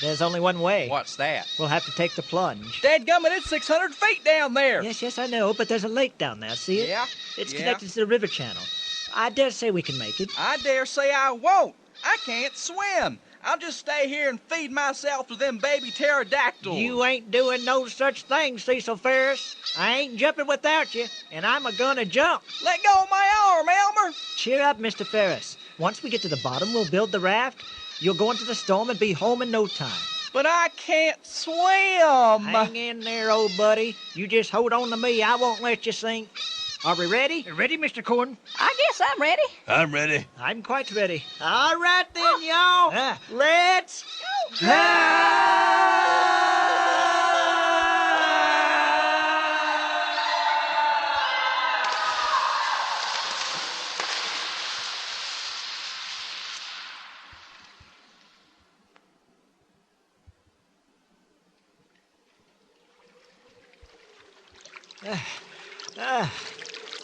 there's only one way. What's that? We'll have to take the plunge. Dadgummit, it's 600 feet down there. Yes, I know, but there's a lake down there, see it? Yeah? It's Yeah. connected to the river channel. I dare say we can make it. I dare say I won't. I can't swim. I'll just stay here and feed myself to them baby pterodactyls. You ain't doing no such thing, Cecil Farris. I ain't jumping without you, and I'm gonna jump. Let go of my arm, Elmer. Cheer up, Mr. Farris. Once we get to the bottom, we'll build the raft. You'll go into the storm and be home in no time. But I can't swim. Hang in there, old buddy. You just hold on to me. I won't let you sink. Are we ready? Ready, Mr. Corn? I guess I'm ready. I'm ready. I'm quite ready. All right then, y'all. Let's Go.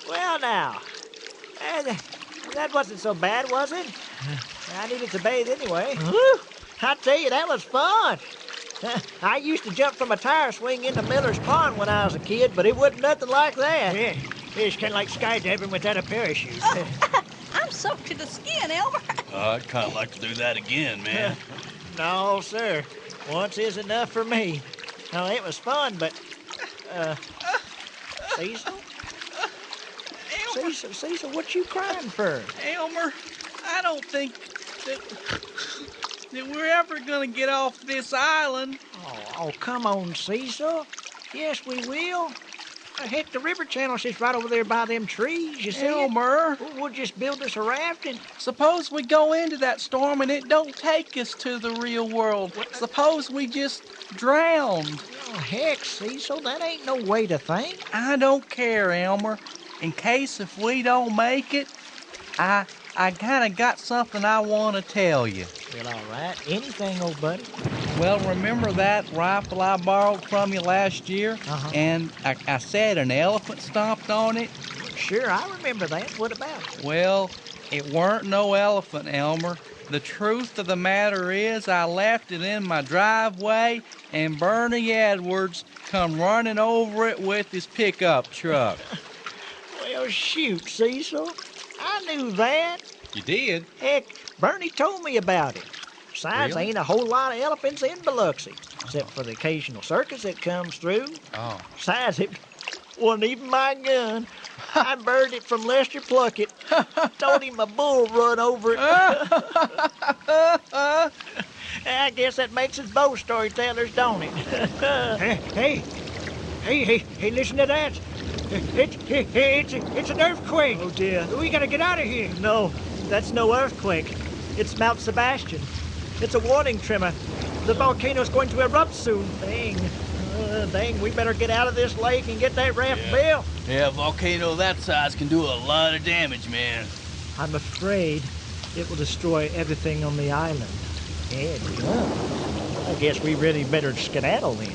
Well, now, that wasn't so bad, was it? I needed to bathe anyway. I tell you, that was fun. I used to jump from a tire swing into Miller's Pond when I was a kid, but it wasn't nothing like that. Yeah. It's kind of like skydiving without a parachute. I'm soaked to the skin, Elmer. I'd kind of like to do that again, man. No, sir. Once is enough for me. No, it was fun, but, Cecil? Elmer, Cecil, what you crying for? Elmer, I don't think that we're ever gonna get off this island. Oh, come on, Cecil. Yes, we will. Heck, the river channel sits right over there by them trees, you see it? Elmer, We'll just build us a raft and... suppose we go into that storm and it don't take us to the real world. Suppose we just drowned. Oh, heck, Cecil, that ain't no way to think. I don't care, Elmer. In case if we don't make it, I kind of got something I want to tell you. Well, all right. Anything, old buddy. Well, remember that rifle I borrowed from you last year? Uh-huh. And I said an elephant stomped on it? Sure, I remember that. What about it? Well, it weren't no elephant, Elmer. The truth of the matter is I left it in my driveway, and Bernie Edwards come running over it with his pickup truck. Well, shoot, Cecil. I knew that. You did? Heck, Bernie told me about it. Besides, Really? ain't a whole lot of elephants in Biloxi, except for the occasional circus that comes through. Oh. Besides, it wasn't even my gun. I burned it from Lester Pluckett. Told him a bull run over it. I guess that makes us both storytellers, don't it? Hey, listen to that. It's an earthquake. Oh, dear. We gotta get out of here. No, that's no earthquake. It's Mount Sebastian. It's a warning tremor. The volcano's going to erupt soon. Dang, we better get out of this lake and get that raft built. Yeah, a volcano that size can do a lot of damage, man. I'm afraid it will destroy everything on the island. I guess we really better skedaddle then.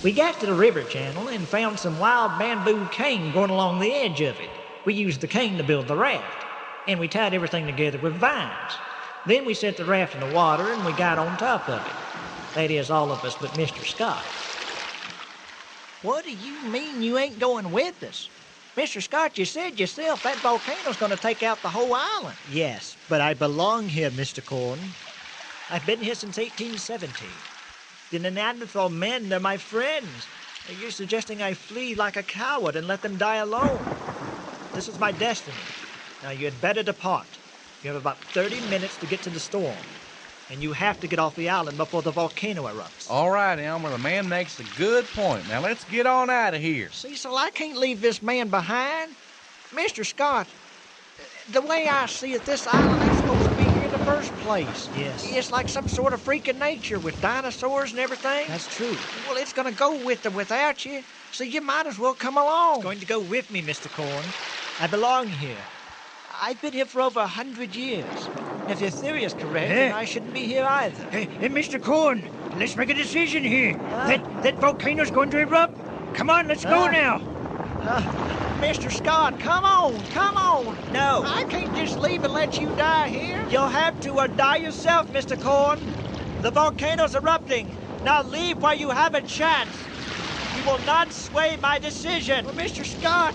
We got to the river channel and found some wild bamboo cane going along the edge of it. We used the cane to build the raft, and we tied everything together with vines. Then we set the raft in the water and we got on top of it. That is, all of us but Mr. Scott. What do you mean you ain't going with us? Mr. Scott, you said yourself that volcano's going to take out the whole island. Yes, but I belong here, Mr. Corn. I've been here since 1870. The Neanderthal men are my friends. You're suggesting I flee like a coward and let them die alone. This is my destiny. Now you had better depart. You have about 30 minutes to get to the storm. And you have to get off the island before the volcano erupts. All right, Elmer, the man makes a good point. Now let's get on out of here. Cecil, I can't leave this man behind. Mr. Scott, the way I see it, this island ain't supposed to be here in the first place. Yes. It's like some sort of freak of nature with dinosaurs and everything. That's true. Well, it's going to go with or without you, so you might as well come along. It's going to go with me, Mr. Corn. I belong here. I've been here for over 100 years. If your theory is correct, then I shouldn't be here either. Hey, Mr. Corn, let's make a decision here. That volcano's going to erupt. Come on, let's go now. Mr. Scott, come on. No. I can't just leave and let you die here. You'll have to or die yourself, Mr. Corn. The volcano's erupting. Now leave while you have a chance. You will not sway my decision. Well, Mr. Scott,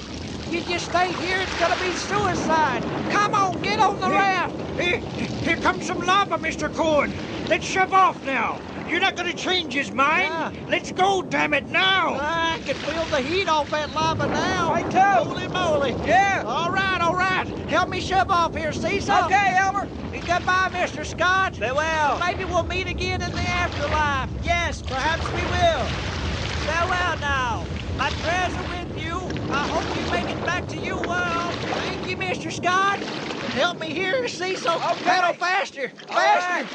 you just stay here, it's gonna be suicide. Come on, get on the raft. Here comes some lava, Mr. Corn. Let's shove off now. You're not gonna change his mind. Yeah. Let's go, damn it, now. I can feel the heat off that lava now. Me too. Holy moly. Yeah. All right. Help me shove off here, Cecil. Okay, Elmer. Goodbye, Mr. Scott. Farewell. Maybe we'll meet again in the afterlife. Yes, perhaps we will. Farewell now. My prayers are with you. I hope you make it back to your world. Thank you, Mr. Scott. Help me here, Cecil. Okay. Paddle faster. All right,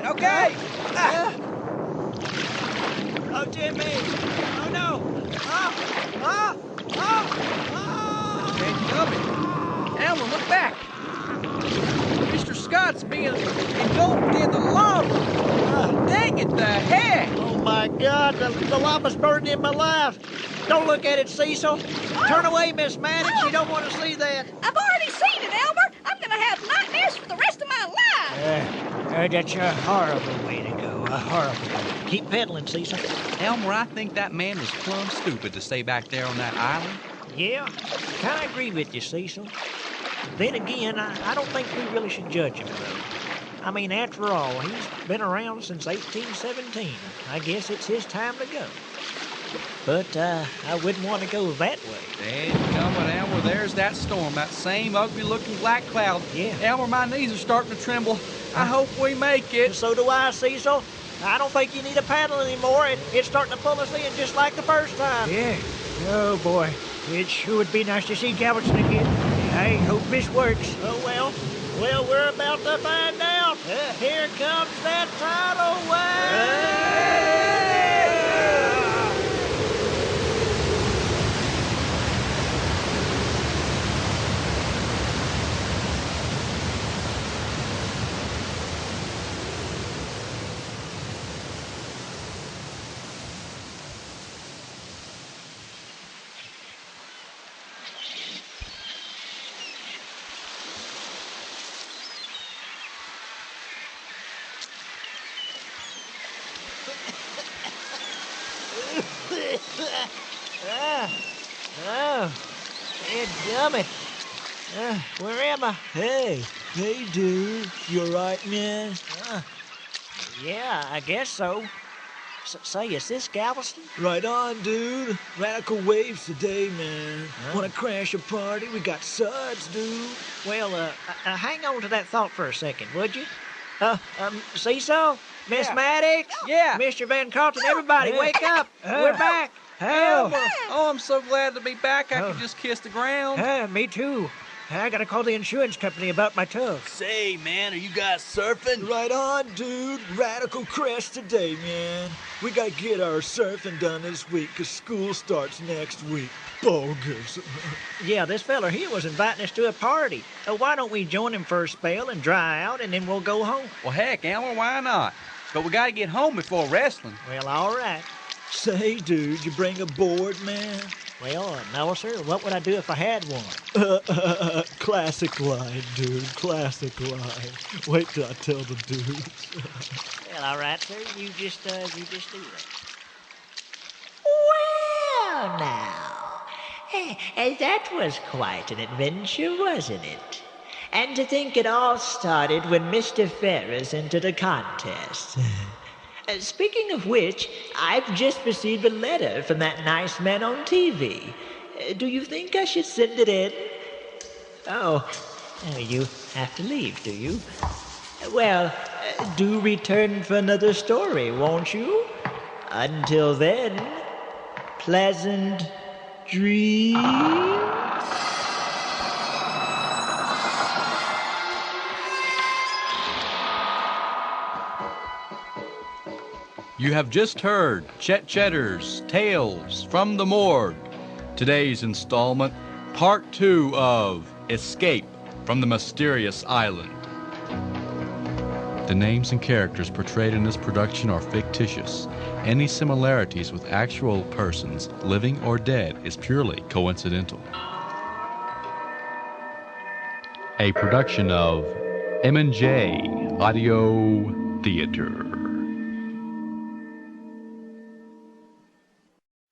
okay. Oh, dear me. Oh, no. It's coming. Elmer, look back. Mr. Scott's being engulfed in the lava. Dang it, the heck. Oh, my God. The lava's burning him alive. Don't look at it, Cecil. Turn away, Miss Maddox. You don't want to see that. I've already seen it, Elmer. I'm going to have nightmares for the rest of my life. That's a horrible way to go. A horrible way. Keep pedaling, Cecil. Elmer, I think that man was plumb stupid to stay back there on that island. Yeah, kind of agree with you, Cecil. Then again, I don't think we really should judge him, though. I mean, after all, he's been around since 1817. I guess it's his time to go. But I wouldn't want to go that way. Dadgummit, Elmer, there's that storm, that same ugly-looking black cloud. Yeah. Elmer, my knees are starting to tremble. I hope we make it. So do I, Cecil. I don't think you need a paddle anymore. It's starting to pull us in just like the first time. Yeah. Oh, boy. It sure would be nice to see Galveston again. I hope this works. Oh, well, we're about to find out. Here comes that tidal wave. Oh, dadgummit. Where am I? Hey, dude. You alright, man? Yeah, I guess so. Say, is this Galveston? Right on, dude. Radical waves today, man. Wanna crash a party? We got suds, dude. Well, hang on to that thought for a second, would you? Cecil? Miss Maddox? Yeah. Mr. Van Carlton, everybody, wake up! We're back! Elmer. Oh, I'm so glad to be back. I could just kiss the ground. Me too. I gotta call the insurance company about my tug. Say, man, are you guys surfing? Right on, dude. Radical crash today, man. We gotta get our surfing done this week, 'cause school starts next week. Bogus. Yeah, this fella here was inviting us to a party. Why don't we join him for a spell and dry out, and then we'll go home? Well, heck, Elmer, why not? But we gotta get home before wrestling. Well, all right. Say, dude, you bring a board, man? Well, no, sir. What would I do if I had one? Classic line, dude. Classic line. Wait till I tell the dudes. Well, all right, sir. You just do that. Well, now, that was quite an adventure, wasn't it? And to think it all started when Mr. Farris entered a contest. Speaking of which, I've just received a letter from that nice man on TV. Do you think I should send it in? Oh, you have to leave, do you? Well, do return for another story, won't you? Until then, pleasant dreams. You have just heard Chet Chetter's Tales from the Morgue. Today's installment, Part 2 of Escape from the Mysterious Island. The names and characters portrayed in this production are fictitious. Any similarities with actual persons, living or dead, is purely coincidental. A production of M&J Audio Theater.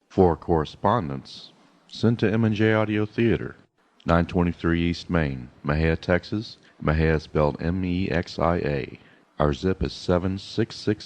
For correspondence, send to M&J Audio Theater, 923 East Main, Mexia, Texas. Mexia spelled Mexia. Our zip is 7666